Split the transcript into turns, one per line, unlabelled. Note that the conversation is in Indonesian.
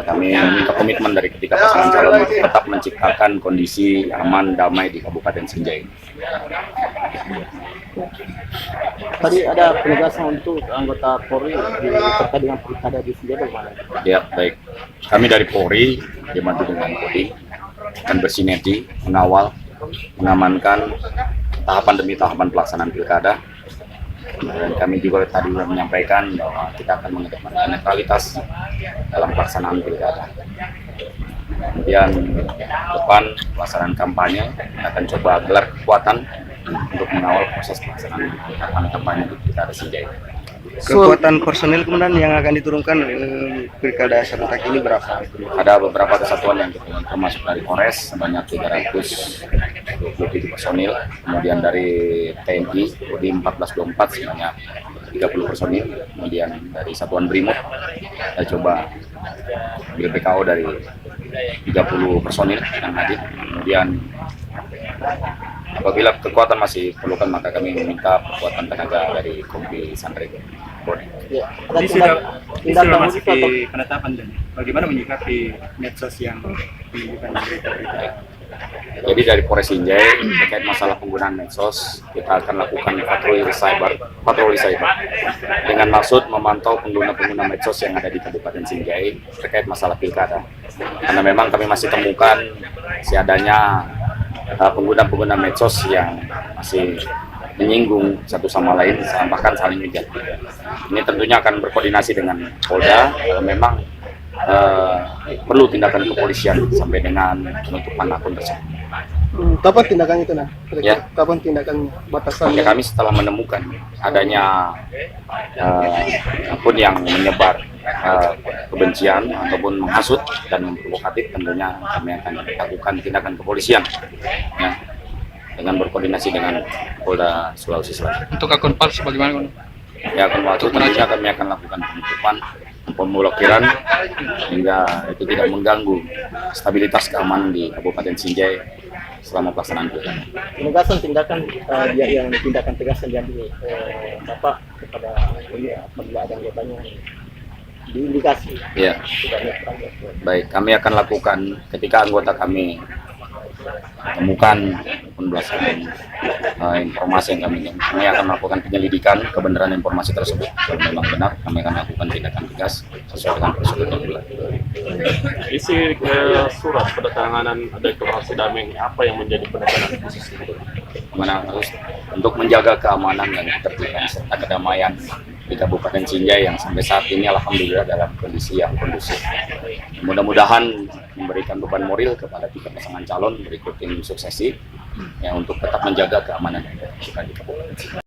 kami minta komitmen dari ketiga pasangan calon tetap menciptakan kondisi aman damai di Kabupaten Sinjai.
Tadi ada penegasan untuk anggota Polri terkait dengan pilkada di Sinjai bagaimana?
Ya, baik. Kami dari Polri dibantu dengan Kodim dan bersinergi mengawal, mengamankan tahapan demi tahapan pelaksanaan pilkada. Dan kami juga tadi menyampaikan bahwa kita akan mengedepankan netralitas dalam pelaksanaan pilkada. Kemudian depan pelaksanaan kampanye kita akan coba gelar kekuatan untuk mengawal proses pelaksanaan kampanye di pilkada Sinjai.
Kekuatan personil kemudian yang akan diturunkan pilkada serentak ini berapa?
Ada beberapa kesatuan yang diturunkan, termasuk dari Polres sebanyak 327 personil, kemudian dari TNI di 1424 sebanyak 30 personil, kemudian dari Satuan Brimob kita coba BPKO dari 30 personil yang hadir, kemudian apabila kekuatan masih perlukan maka kami meminta kekuatan tenaga dari Kompi Santri.
Ya,
Ini sudah memasuki penetapan dan bagaimana menyikapi medsos yang menunjukkan berita-berita.
Jadi dari Polres Sinjai terkait masalah penggunaan medsos kita akan lakukan patroli cyber dengan maksud memantau pengguna medsos yang ada di Kabupaten Sinjai terkait masalah pilkada. Karena memang kami masih temukan adanya pengguna medsos yang masih menyinggung satu sama lain, bahkan saling menjadi. Ini tentunya akan berkoordinasi dengan Polda kalau memang perlu tindakan kepolisian sampai dengan penutupan akun tersebut.
Kapan tindakan itu nah?
Ya.
Kapan tindakan batasan?
Ya, kami setelah menemukan adanya akun yang menyebar kebencian ataupun menghasut dan memprovokatif, tentunya kami akan lakukan tindakan kepolisian ya, dengan berkoordinasi dengan Polda Sulawesi Selatan.
Untuk akun palsu bagaimana?
Ya, akun palsu tentunya kami akan lakukan penutupan, pemblokiran hingga itu tidak mengganggu stabilitas keamanan di Kabupaten Sinjai selama pelaksanaan pilkada.
Penegasan tindakan yang tindakan tegas yang diambil Bapak kepada apabila ada anggotanya diindikasi.
Ya, baik, kami akan lakukan ketika anggota kami temukan pembelasan informasi yang kami akan melakukan penyelidikan kebenaran informasi tersebut. Kalau memang benar, kami akan lakukan tindakan tegas sesuai dengan prosedur yang berlaku.
Isi surat penandatanganan deklarasi damai ini apa yang menjadi penekanan khusus itu?
Untuk menjaga keamanan dan ketertiban serta kedamaian di Kabupaten Sinjai yang sampai saat ini alhamdulillah dalam kondisi yang kondusif. Mudah-mudahan memberikan beban moral kepada tiga pasangan calon berikut tim suksesi ya, untuk tetap menjaga keamanan kita di Kabupaten Sinjai.